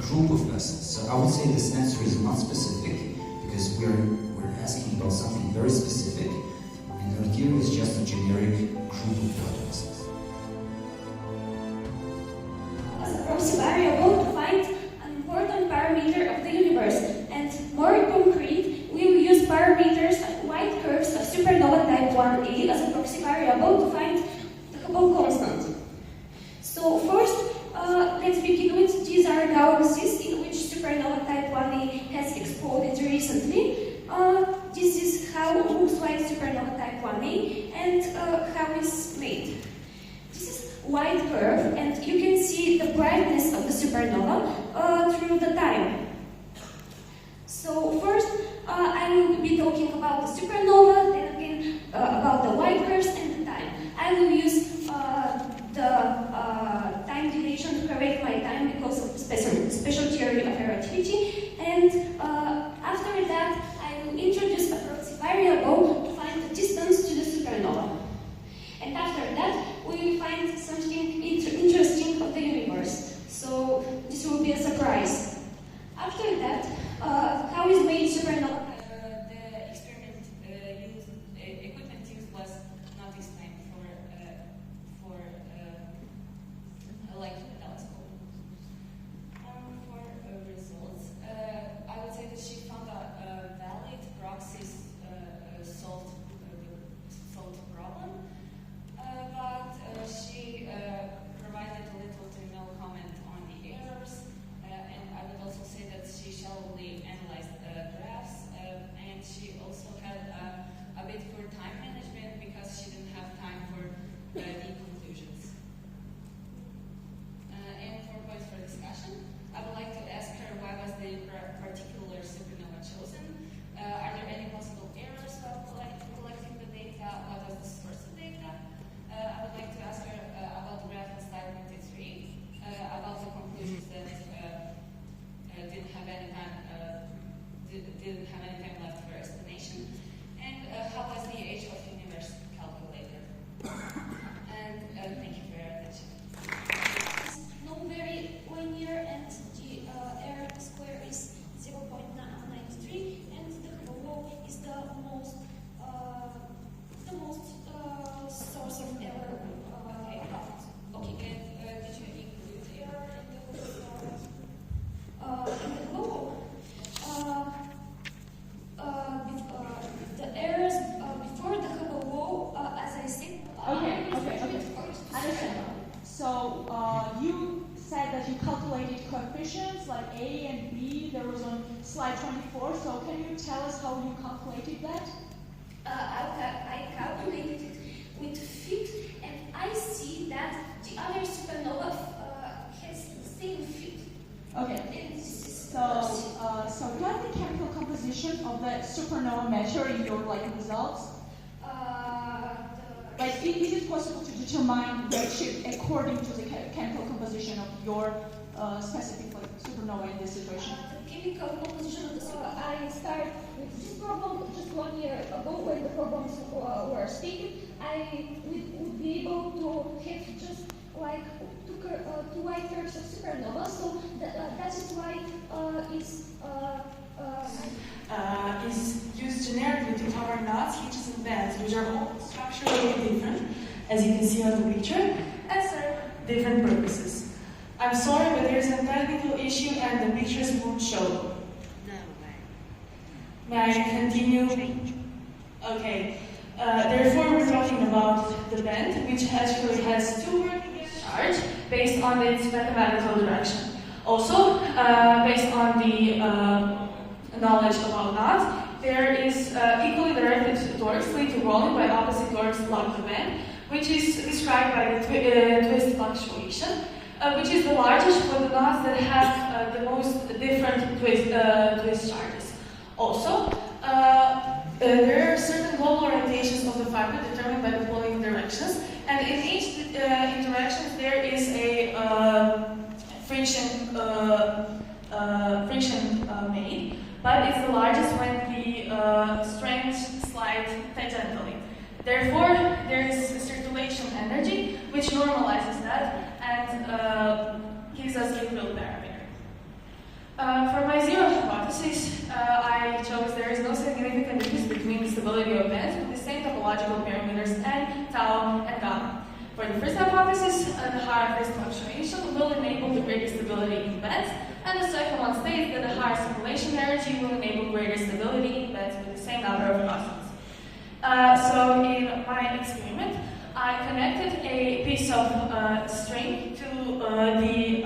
group of persons. So I would say this answer is not specific, because we're asking about something very specific, and the theory is just a generic group of persons. As a proxy variable to find an important parameter of the universe, and more concrete, we will use parameters of white curves of supernova type 1a as a proxy variable to find the Hubble constant. So first, let's begin with these are galaxies in which supernova type 1a has exploded recently. This is how looks like supernova type 1a and how it's made. This is white curve, and you can see the brightness of the supernova through the time. So first, I will be talking about the supernova, then again about the white curves and the time. I will use the time dilation to correct my time because of the special theory of relativity, and after that I will introduce a proxy variable to find the distance to the supernova. And after that we will find something interesting of the universe. So this will be a surprise. After that, how is made supernova? The experiment equipment used was not explained for like the telescope. For results, I would say that she found a valid proxies solved the problem, but she provided little to no comment on the errors, and I would also say that she shallowly analyzed graphs, and she also had a bit poor time management because she didn't have time for deep conclusions. And for points for discussion, I would like to ask her why was the particular supernova chosen? Are there any possible errors while collecting the data? What was the source of data? I would like to ask her about the graph on slide 23, about the conclusions that didn't have any time left for explanation, and how was the age of the universe calculated? And thank you for your attention. It's not very linear, and the error square is 0.93, and the Hubble is the most source of error. Okay. And did you include the error in the Hubble? The errors before the Hubble, as I said. Okay. Understand. So you said that you calculated coefficients like A and B. There was on slide 24. So can you tell us how you calculated that? I calculated it with fit, and I see that the other supernova has the same fit. Okay. So do you have the chemical composition of the supernova measure in your results? Is it possible to determine redshift according to the chemical composition of your specific supernova in this situation? The chemical composition of the supernova. I started with this problem just 1 year ago when the problems were stated. I would be able to have just like two white curves of supernova. So that is why is used generically to cover knots, hitches, and bends, which are all structurally different, as you can see on the picture, and serve different purposes. I'm sorry, but there's a technical issue and the pictures won't show. May I continue? Okay. Therefore, we're talking about the bend, which actually has two working charge based on its mathematical direction. Also, based on the knowledge about knots, there is equally directed torques to rolling by opposite torques along the bend, which is described by the twist fluctuation, which is the largest for the knots that have the most different twist charges. Also, there are certain global orientations of the fiber determined by the pulling directions, and in each interaction there is a friction made, but it's the largest when the strengths slide tangentially. Therefore, there is a circulation energy which normalizes that and gives us a real parameter. topological parameters n, tau, and gamma. For the first hypothesis, the higher phase fluctuation will enable the greater stability in bands, and the second one states that the higher circulation energy will enable greater stability in bands with the same number of crossings. So in my experiment, I connected a piece of string to the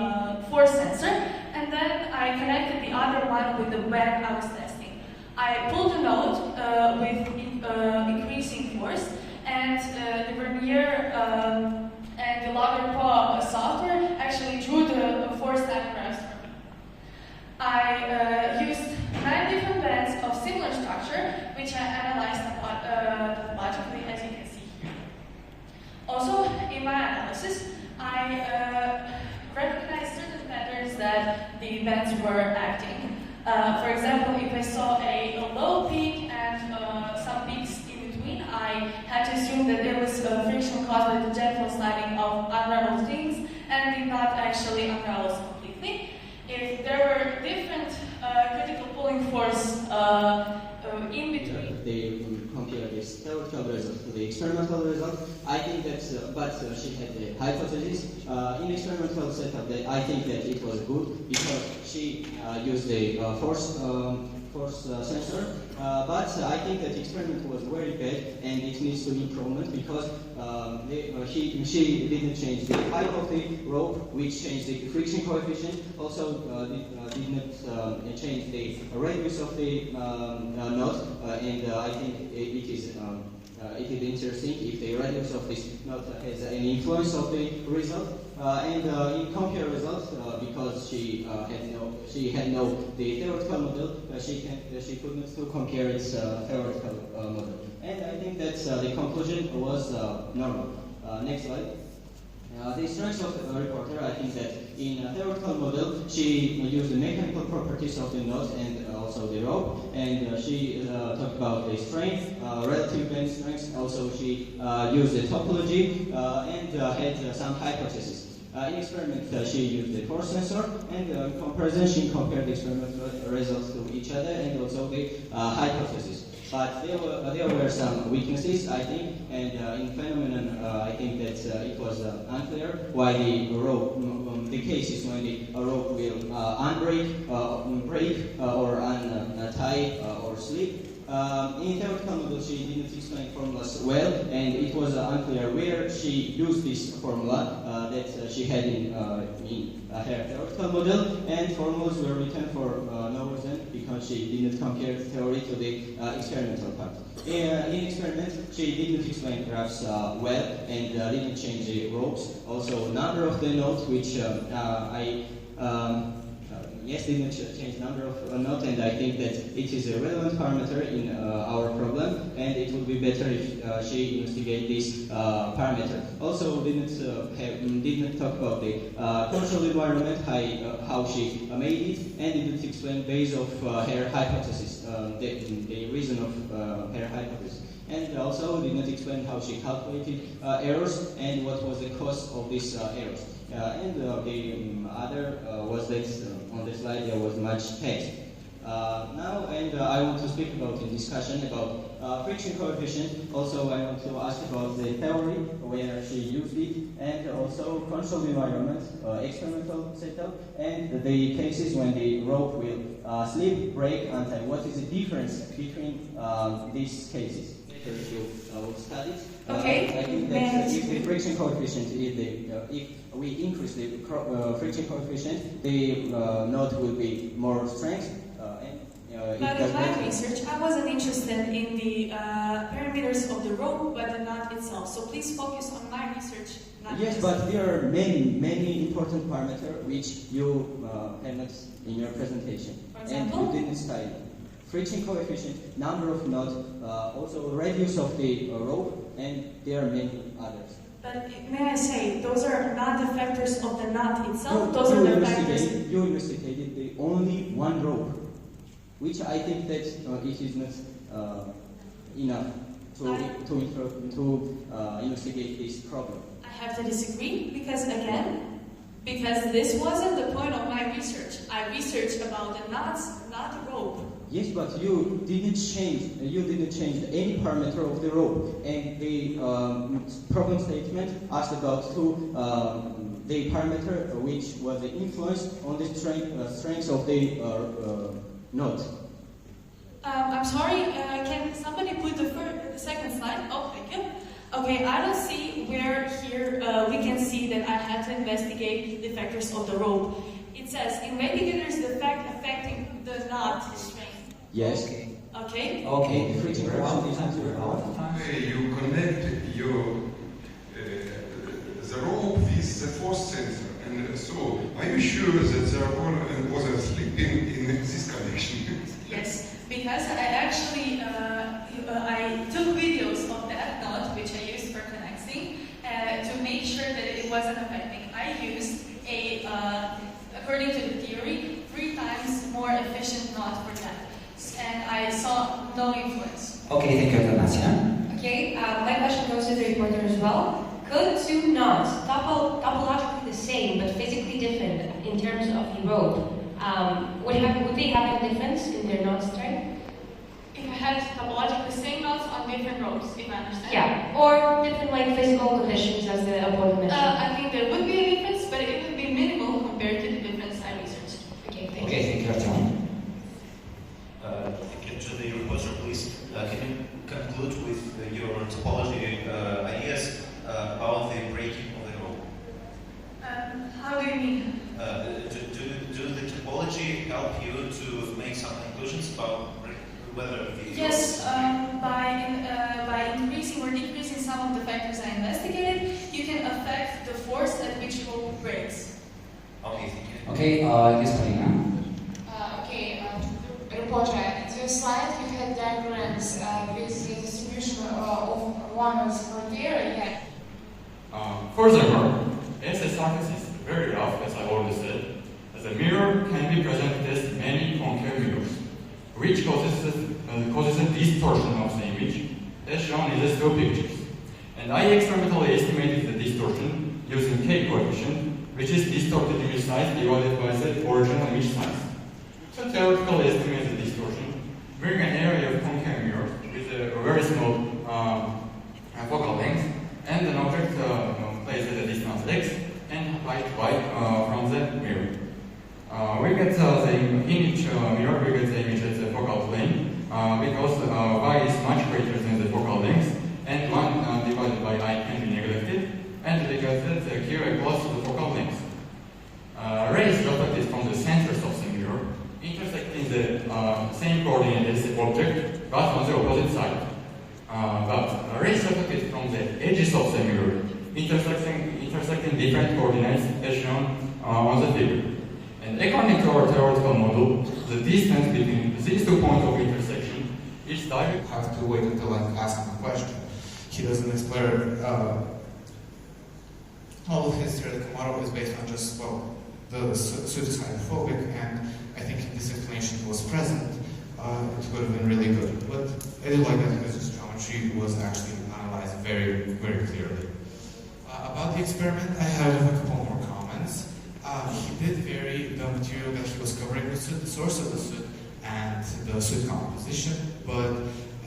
force sensor, and then I connected the other one with the band I was testing. I pulled a node with increasing force, and the Vernier and the Lagerpo software actually drew the force diagrams for me. I used 9 different bands of similar structure, which I analyzed topologically, as you can see here. Also, in my analysis, I recognized certain patterns that the bands were acting. For example, if I saw a low peak and some peaks in between, I had to assume that there was friction caused by the gentle sliding of unraveled things and did not actually unravel completely. If there were different critical pulling force in between. They compare this theoretical result to the experimental result. I think that, but she had the hypothesis. In experimental setup, I think that it was good because she used the force sensor. But I think that experiment was very bad and it needs to be improvement because she didn't change the height of the rope, which changed the friction coefficient. Also did not change the radius of the knot, and I think it is interesting if the radius of this knot has any influence of the result. And in compare results, because she had no the theoretical model, she could not compare its theoretical model. And I think that the conclusion was normal. Next slide. The strength of the reporter, I think that in a theoretical model, she used the mechanical properties of the knot and also the rope, and she talked about the strength, relative band strength. Also, she used the topology and had some hypotheses. In experiment, she used the force sensor, and in comparison, she compared the experimental results to each other and also the hypothesis. But there were some weaknesses, I think, and in phenomenon, I think that it was unclear why the rope, the cases when the rope will unbreak, break, or untie or slip. In theoretical model, she didn't explain formulas well, and it was unclear where she used this formula that she had in her theoretical model, and formulas were written for no reason because she didn't compare theory to the experimental part. In experiment, she didn't explain graphs well and didn't change the ropes. Also, number of the nodes, which didn't change number of nodes, and I think that it is a relevant parameter in our problem, and it would be better if she investigate this parameter. Also, did not talk about the control environment, how she made it, and didn't explain base of her hypothesis, the reason of her hypothesis. And also did not explain how she calculated errors and what was the cost of these errors. And the other was that on the slide there was much text. Now, and I want to speak about in discussion about friction coefficient. Also, I want to ask about the theory where she used it, and also control environment, experimental setup, and the cases when the rope will slip, break, untie. What is the difference between these cases? To study. Okay. I think that if the friction coefficient is if we increase the friction coefficient, the knot will be more strength. But in my research, I wasn't interested in the parameters of the rope, but the knot itself. So please focus on my research. Yes, but there are many important parameters which you have not in your presentation, For example? and you didn't study. Friction coefficient, number of knots, also radius of the rope, and there are many others. But may I say, those are not the factors of the knot itself, No, those are the factors. You investigated the only one rope, which I think that it is not enough to investigate this problem. I have to disagree because this wasn't the point of my research. I researched about the knots, not the rope. Yes, but you didn't change any parameter of the rope, and the problem statement asked about the parameter which was the influence on the strength of the knot. I'm sorry, can somebody put the second slide? Oh, thank you. Okay, I don't see where here we can see that I had to investigate the factors of the rope. It says, investigators the fact affecting the knot strength. Yes. Okay. Okay. The friction direction is not You connect the rope with the force sensor, and so are you sure that there was a slip in this connection? Yes, because I actually I took videos of that knot which I used for connecting to make sure that it wasn't affecting. I used a, according to the theory, 3 times more efficient knot for that, and I saw no influence. Okay, thank you, Athanasya. Okay, my question goes to the reporter as well. Could 2 knots, topologically the same but physically different in terms of the rope, would they have a difference in their knot strength? If I had topologically the same knots on different ropes, if I understand. Yeah, or different like physical conditions as the opponent mentioned. I think there would be a difference, but it would be minimal compared to the difference I researched. Okay, thank you. Okay, thank you, Artyom. To the reporter, please, can you conclude with your topology ideas about the breaking of the rope? How do you mean? Do the topology help you to make some conclusions about whether the Yes, by increasing or decreasing some of the factors I investigated, you can affect the force at which rope breaks. Okay, thank you. Okay, yes, Polina. Reporter, in your slide you had diagrams with the distribution of one-knots criteria. Furthermore, as the surface is very rough, as I already said, the mirror can be presented as many concave mirrors, which causes a distortion of the image, as shown in the 2 pictures. And I experimentally estimated the distortion using K coefficient, which is distorted image size divided by the original image size. So theoretically estimate the distortion, bring an area of concave mirror with a very small focal length, and an object placed at a distance x and height y from the mirror. We get the image mirror, we get the image at the focal plane because y is much greater than the focal length, and 1 divided by I can be neglected, and we get that here equals to the focal length. Rays reflected from the centers of the mirror intersect in the same coordinate as the object, but on the opposite side. But rays reflected from the edges of the mirror intersecting different coordinates as shown on the figure. And according to our theoretical model, the distance between these 2 points of intersection is direct. Have to wait until I ask him a question. He doesn't explain all of his theoretical model is based on just, well, the suit is hydrophobic, and I think if this explanation was present, it would have been really good. But I did like that because his geometry was actually analyzed very, very clearly. About the experiment, I have a couple more comments. He did vary the material that he was covering with suit, the source of the suit, and the suit composition, but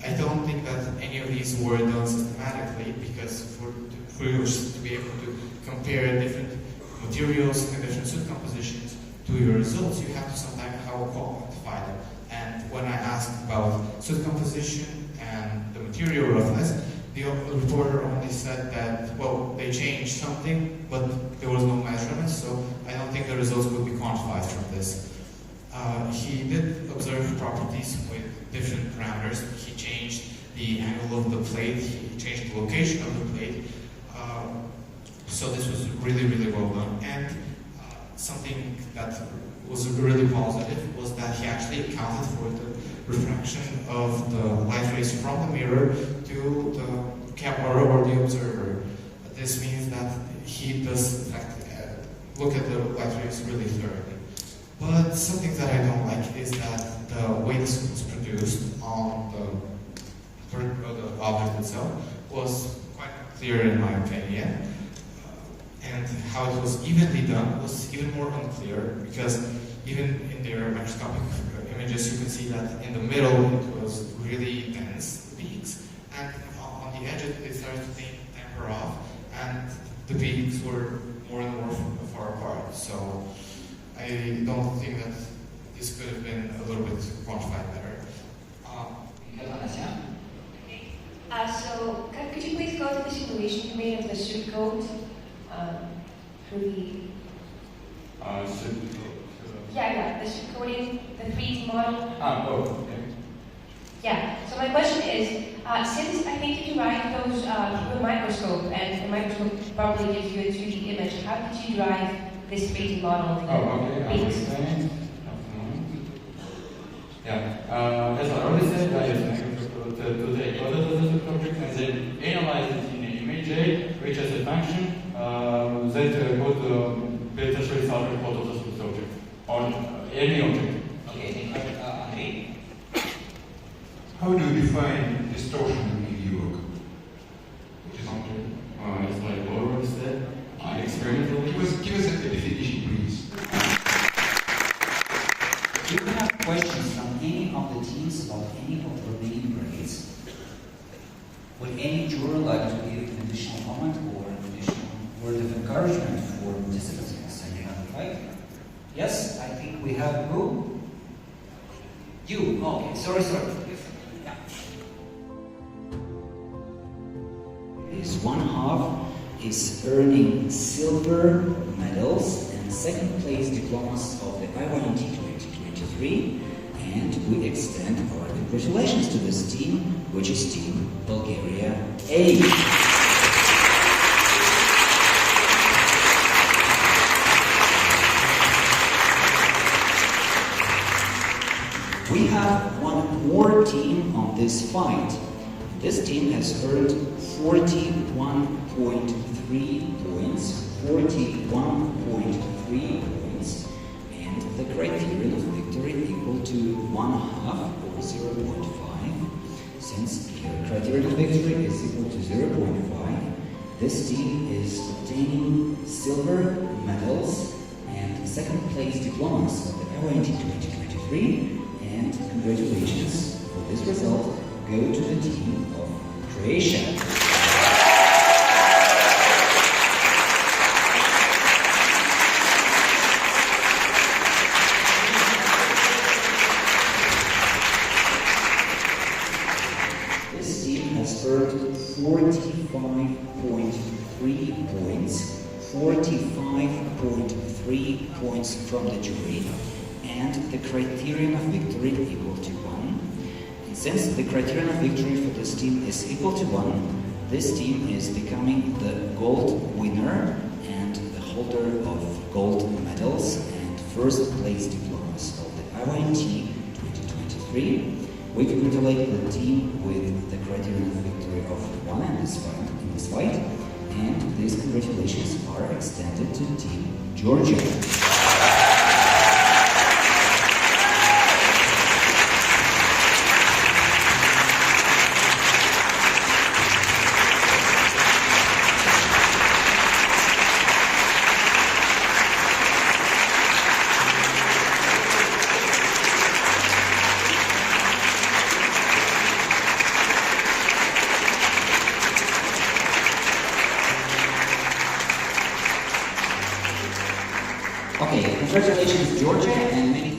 I don't think that any of these were done systematically, because for you to be able to compare different materials and different suit compositions to your results, you have to sometimes quantify them. And when I asked about suit composition and the material roughness, the reporter only said that, well, they changed something, but there was no measurement, so I don't think the results would be quantified from this. He did observe properties with different parameters. He changed the angle of the plate, he changed the location of the plate, so this was really, really well done. And something that was really positive was that he actually accounted for the refraction of the light rays from the mirror to the camera or the observer. This means that he does, in fact, look at the light rays really thoroughly. But something that I don't like is that the way this was produced on the object itself was quite clear in my opinion. And how it was evenly done was even more unclear, because even in their macroscopic images, you can see that in the middle it was really dense, the peaks, and on the edge it started to taper off, and the peaks were more and more far apart. So I don't think that this could have been a little bit quantified better. So could you please go to the simulation you made of the suit coat through the... the suit coating, the 3D model. Okay. Yeah, so my question is, since I think you derived those through a microscope, and the microscope probably gives you a 2D image, how did you derive this 3D model? As I already said, I use microscope to take photos of the subject and then analyze it in an image, which has a function that could better result report of the subject on any object. Okay, Andrei? How do you define distortion in your work? What is it? It's like already said, experimentally. Give us a definition, please. Do you have questions from any of the teams about any of the remaining grades? Would any juror like to give an additional comment or an additional word of encouragement for participants in this fight? Yes, I think we have who? You. Okay, sorry. Yeah. One half is earning silver medals and second place diplomas of the IYNT 2023, and we extend our congratulations to this team, which is Team Bulgaria A. We have one more team on this fight. This team has earned 41.3 points, and the criterion of victory equal to 1/2 or 0.5. Since the criterion of victory is equal to 0.5, this team is obtaining silver medals and second place diplomas of the IYNT 2023, and congratulations for this result go to the team of Croatia. This team has earned 45.3 points, 45.3 points from the jury, and the criterion of victory equal to 1. And since the criterion of victory for this team is equal to 1, this team is becoming the gold winner and the holder of gold medals and first place diplomas of the IYNT 2023. We congratulate the team with the criterion of victory of 1 in this fight, and these congratulations are extended to Team Georgia. Okay, congratulations Georgia, and many